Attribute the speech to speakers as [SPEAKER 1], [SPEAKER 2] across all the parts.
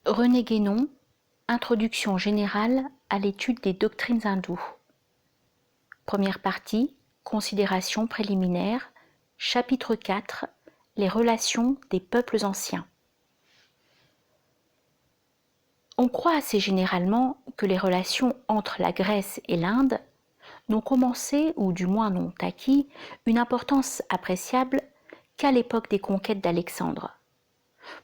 [SPEAKER 1] René Guénon, Introduction générale à l'étude des doctrines hindoues. Première partie, considérations préliminaires, chapitre 4, les relations des peuples anciens. On croit assez généralement que les relations entre la Grèce et l'Inde n'ont commencé, ou du moins n'ont acquis, une importance appréciable qu'à l'époque des conquêtes d'Alexandre.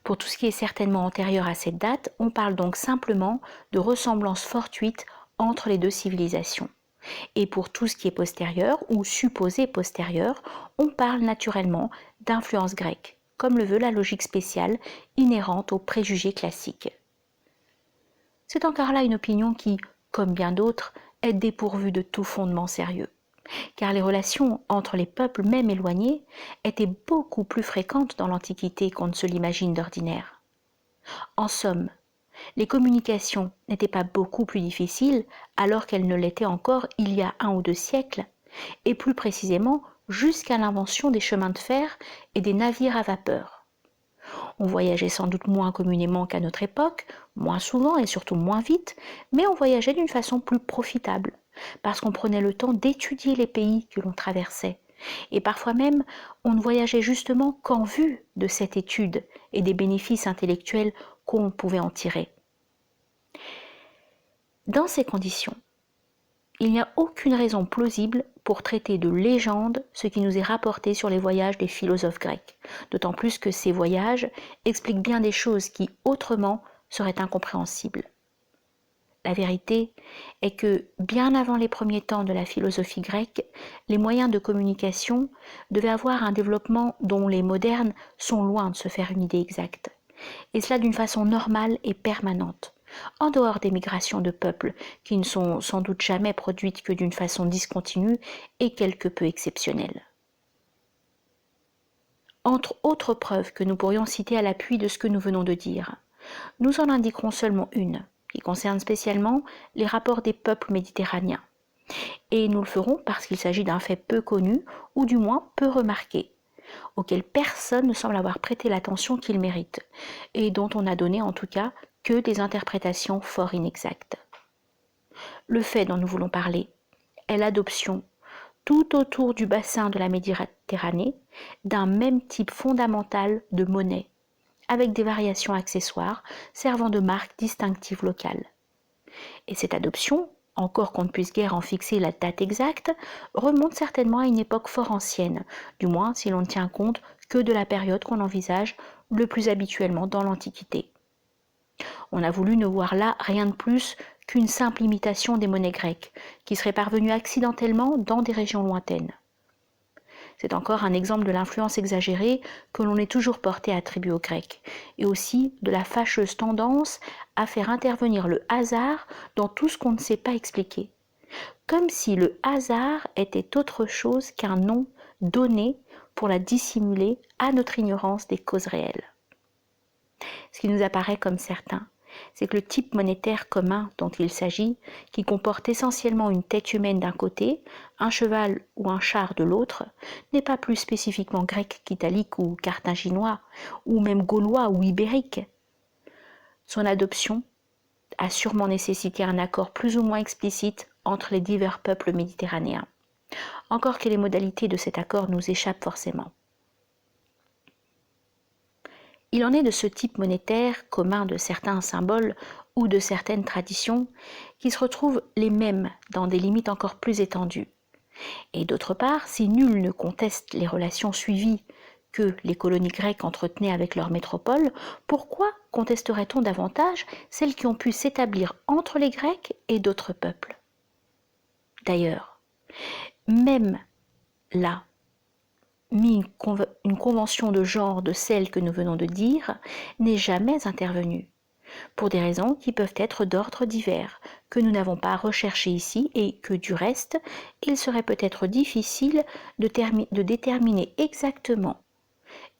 [SPEAKER 1] Pour tout ce qui est certainement antérieur à cette date, on parle donc simplement de ressemblances fortuites entre les deux civilisations. Et pour tout ce qui est postérieur ou supposé postérieur, on parle naturellement d'influence grecque, comme le veut la logique spéciale inhérente aux préjugés classiques. C'est encore là une opinion qui, comme bien d'autres, est dépourvue de tout fondement sérieux, car les relations entre les peuples même éloignés étaient beaucoup plus fréquentes dans l'Antiquité qu'on ne se l'imagine d'ordinaire. En somme, les communications n'étaient pas beaucoup plus difficiles alors qu'elles ne l'étaient encore il y a 1 ou 2 siècles, et plus précisément jusqu'à l'invention des chemins de fer et des navires à vapeur. On voyageait sans doute moins communément qu'à notre époque, moins souvent et surtout moins vite, mais on voyageait d'une façon plus profitable, parce qu'on prenait le temps d'étudier les pays que l'on traversait. Et parfois même, on ne voyageait justement qu'en vue de cette étude et des bénéfices intellectuels qu'on pouvait en tirer. Dans ces conditions, il n'y a aucune raison plausible pour traiter de légende ce qui nous est rapporté sur les voyages des philosophes grecs, d'autant plus que ces voyages expliquent bien des choses qui, autrement, seraient incompréhensibles. La vérité est que, bien avant les premiers temps de la philosophie grecque, les moyens de communication devaient avoir un développement dont les modernes sont loin de se faire une idée exacte, et cela d'une façon normale et permanente, en dehors des migrations de peuples qui ne sont sans doute jamais produites que d'une façon discontinue et quelque peu exceptionnelle. Entre autres preuves que nous pourrions citer à l'appui de ce que nous venons de dire, nous en indiquerons seulement une, qui concerne spécialement les rapports des peuples méditerranéens. Et nous le ferons parce qu'il s'agit d'un fait peu connu, ou du moins peu remarqué, auquel personne ne semble avoir prêté l'attention qu'il mérite, et dont on n'a donné en tout cas que des interprétations fort inexactes. Le fait dont nous voulons parler est l'adoption, tout autour du bassin de la Méditerranée, d'un même type fondamental de monnaie, avec des variations accessoires servant de marque distinctive locale. Et cette adoption, encore qu'on ne puisse guère en fixer la date exacte, remonte certainement à une époque fort ancienne, du moins si l'on ne tient compte que de la période qu'on envisage le plus habituellement dans l'Antiquité. On a voulu ne voir là rien de plus qu'une simple imitation des monnaies grecques, qui seraient parvenues accidentellement dans des régions lointaines. C'est encore un exemple de l'influence exagérée que l'on est toujours porté à attribuer aux Grecs, et aussi de la fâcheuse tendance à faire intervenir le hasard dans tout ce qu'on ne sait pas expliquer, comme si le hasard était autre chose qu'un nom donné pour la dissimuler à notre ignorance des causes réelles. Ce qui nous apparaît comme certain, c'est que le type monétaire commun dont il s'agit, qui comporte essentiellement une tête humaine d'un côté, un cheval ou un char de l'autre, n'est pas plus spécifiquement grec qu'italique ou carthaginois, ou même gaulois ou ibérique. Son adoption a sûrement nécessité un accord plus ou moins explicite entre les divers peuples méditerranéens, encore que les modalités de cet accord nous échappent forcément. Il en est de ce type monétaire commun de certains symboles ou de certaines traditions qui se retrouvent les mêmes dans des limites encore plus étendues. Et d'autre part, si nul ne conteste les relations suivies que les colonies grecques entretenaient avec leur métropole, pourquoi contesterait-on davantage celles qui ont pu s'établir entre les Grecs et d'autres peuples ? D'ailleurs, même là, une convention de genre de celle que nous venons de dire n'est jamais intervenue, pour des raisons qui peuvent être d'ordre divers, que nous n'avons pas recherché ici et que, du reste, il serait peut-être difficile de déterminer exactement.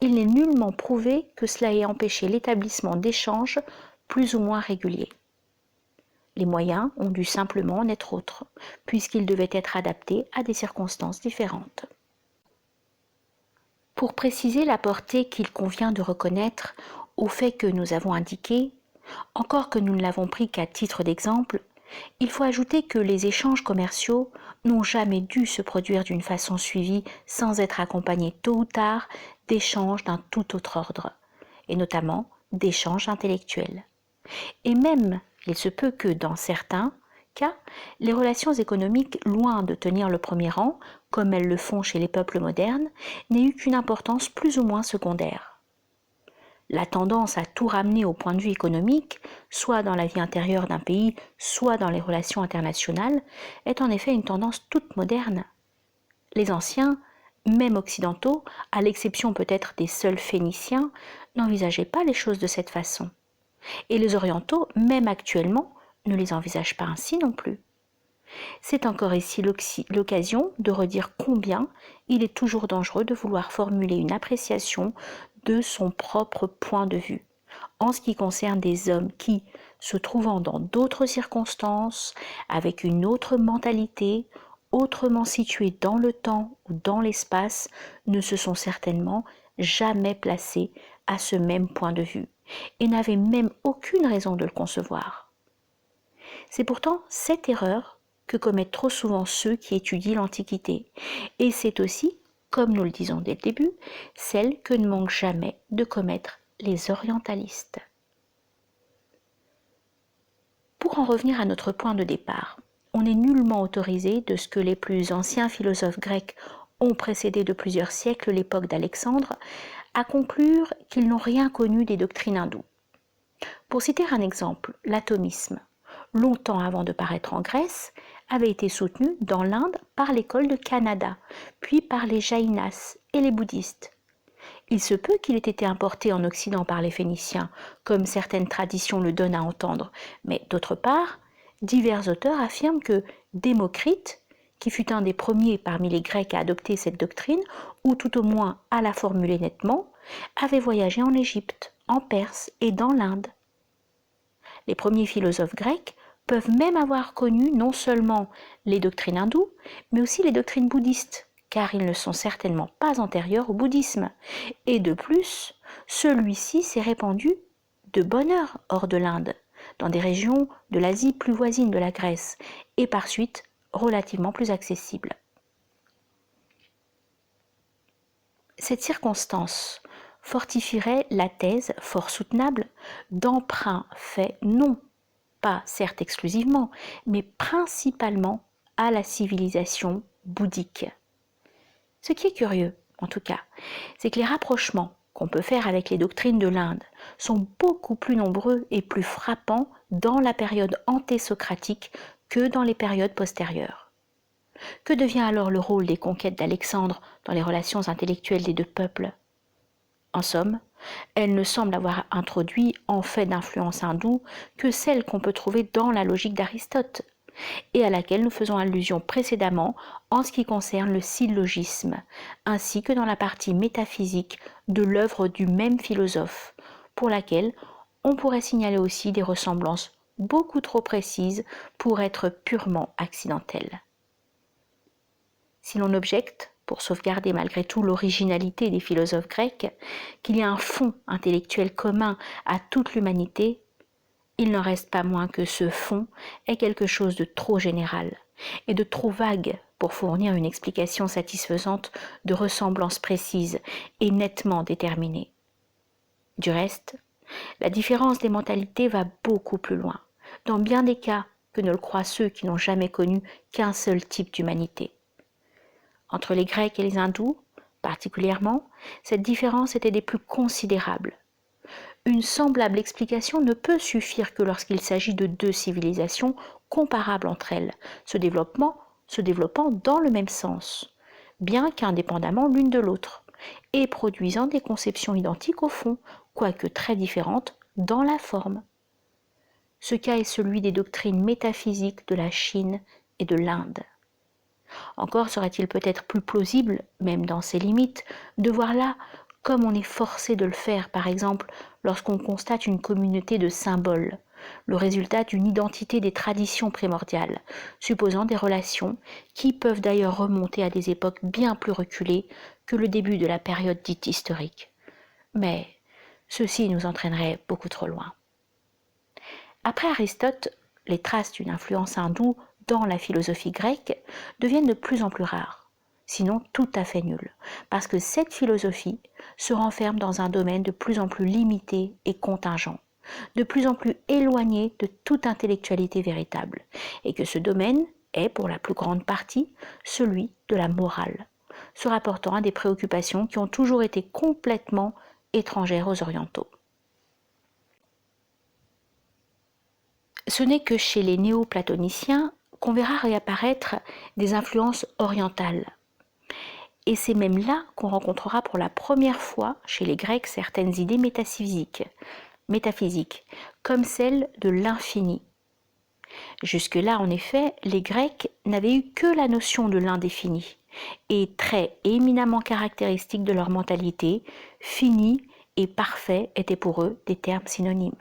[SPEAKER 1] Il n'est nullement prouvé que cela ait empêché l'établissement d'échanges plus ou moins réguliers. Les moyens ont dû simplement en être autres, puisqu'ils devaient être adaptés à des circonstances différentes. Pour préciser la portée qu'il convient de reconnaître au fait que nous avons indiqué, Encore que nous ne l'avons pris qu'à titre d'exemple, il faut ajouter que les échanges commerciaux n'ont jamais dû se produire d'une façon suivie sans être accompagnés tôt ou tard d'échanges d'un tout autre ordre, et notamment d'échanges intellectuels. Et même, il se peut que dans certains cas, les relations économiques, loin de tenir le premier rang, comme elles le font chez les peuples modernes, n'aient eu qu'une importance plus ou moins secondaire. La tendance à tout ramener au point de vue économique, soit dans la vie intérieure d'un pays, soit dans les relations internationales, est en effet une tendance toute moderne. Les anciens, même occidentaux, à l'exception peut-être des seuls Phéniciens, n'envisageaient pas les choses de cette façon. Et les orientaux, même actuellement, ne les envisagent pas ainsi non plus. C'est encore ici l'occasion de redire combien il est toujours dangereux de vouloir formuler une appréciation de son propre point de vue, en ce qui concerne des hommes qui, se trouvant dans d'autres circonstances, avec une autre mentalité, autrement situés dans le temps ou dans l'espace, ne se sont certainement jamais placés à ce même point de vue, et n'avaient même aucune raison de le concevoir. C'est pourtant cette erreur que commettent trop souvent ceux qui étudient l'Antiquité, et c'est aussi, comme nous le disons dès le début, celle que ne manquent jamais de commettre les orientalistes. Pour en revenir à notre point de départ, on n'est nullement autorisé de ce que les plus anciens philosophes grecs ont précédé de plusieurs siècles l'époque d'Alexandre à conclure qu'ils n'ont rien connu des doctrines hindoues. Pour citer un exemple, l'atomisme, longtemps avant de paraître en Grèce, avait été soutenu dans l'Inde par l'école de Kanada, puis par les Jaïnas et les bouddhistes. Il se peut qu'il ait été importé en Occident par les Phéniciens, comme certaines traditions le donnent à entendre, mais d'autre part, divers auteurs affirment que Démocrite, qui fut un des premiers parmi les Grecs à adopter cette doctrine, ou tout au moins à la formuler nettement, avait voyagé en Égypte, en Perse et dans l'Inde. Les premiers philosophes grecs peuvent même avoir connu non seulement les doctrines hindoues, mais aussi les doctrines bouddhistes, car ils ne sont certainement pas antérieurs au bouddhisme. Et de plus, celui-ci s'est répandu de bonne heure hors de l'Inde, dans des régions de l'Asie plus voisines de la Grèce, et par suite relativement plus accessibles. Cette circonstance fortifierait la thèse fort soutenable d'emprunt fait non pas certes exclusivement, mais principalement à la civilisation bouddhique. Ce qui est curieux, en tout cas, c'est que les rapprochements qu'on peut faire avec les doctrines de l'Inde sont beaucoup plus nombreux et plus frappants dans la période antésocratique que dans les périodes postérieures. Que devient alors le rôle des conquêtes d'Alexandre dans les relations intellectuelles des deux peuples ? En somme, elles ne semblent avoir introduit en fait d'influence hindoue que celle qu'on peut trouver dans la logique d'Aristote, et à laquelle nous faisons allusion précédemment en ce qui concerne le syllogisme, ainsi que dans la partie métaphysique de l'œuvre du même philosophe, pour laquelle on pourrait signaler aussi des ressemblances beaucoup trop précises pour être purement accidentelles. Si l'on objecte, pour sauvegarder malgré tout l'originalité des philosophes grecs, qu'il y a un fond intellectuel commun à toute l'humanité, il n'en reste pas moins que ce fond est quelque chose de trop général et de trop vague pour fournir une explication satisfaisante de ressemblances précises et nettement déterminées. Du reste, la différence des mentalités va beaucoup plus loin, dans bien des cas que ne le croient ceux qui n'ont jamais connu qu'un seul type d'humanité. Entre les Grecs et les Hindous, particulièrement, cette différence était des plus considérables. Une semblable explication ne peut suffire que lorsqu'il s'agit de deux civilisations comparables entre elles, se développant dans le même sens, bien qu'indépendamment l'une de l'autre, et produisant des conceptions identiques au fond, quoique très différentes dans la forme. Ce cas est celui des doctrines métaphysiques de la Chine et de l'Inde. Encore serait-il peut-être plus plausible, même dans ses limites, de voir là, comme on est forcé de le faire par exemple lorsqu'on constate une communauté de symboles, le résultat d'une identité des traditions primordiales, supposant des relations qui peuvent d'ailleurs remonter à des époques bien plus reculées que le début de la période dite historique. Mais ceci nous entraînerait beaucoup trop loin. Après Aristote, les traces d'une influence hindoue dans la philosophie grecque deviennent de plus en plus rares, sinon tout à fait nulles, parce que cette philosophie se renferme dans un domaine de plus en plus limité et contingent, de plus en plus éloigné de toute intellectualité véritable, et que ce domaine est, pour la plus grande partie, celui de la morale, se rapportant à des préoccupations qui ont toujours été complètement étrangères aux orientaux. Ce n'est que chez les néo-platoniciens qu'on verra réapparaître des influences orientales. Et c'est même là qu'on rencontrera pour la première fois chez les Grecs certaines idées métaphysiques, comme celle de l'infini. Jusque-là, en effet, les Grecs n'avaient eu que la notion de l'indéfini, et trait éminemment caractéristique de leur mentalité, fini et parfait étaient pour eux des termes synonymes.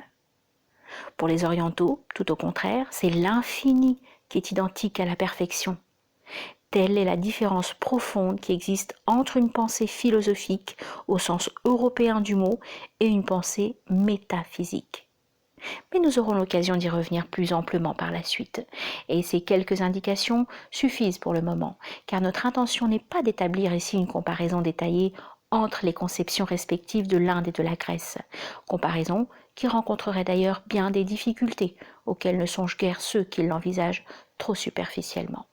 [SPEAKER 1] Pour les orientaux, tout au contraire, c'est l'infini qui est identique à la perfection. Telle est la différence profonde qui existe entre une pensée philosophique au sens européen du mot et une pensée métaphysique. Mais nous aurons l'occasion d'y revenir plus amplement par la suite. Et ces quelques indications suffisent pour le moment, car notre intention n'est pas d'établir ici une comparaison détaillée entre les conceptions respectives de l'Inde et de la Grèce, comparaison qui rencontrerait d'ailleurs bien des difficultés auxquelles ne songent guère ceux qui l'envisagent trop superficiellement.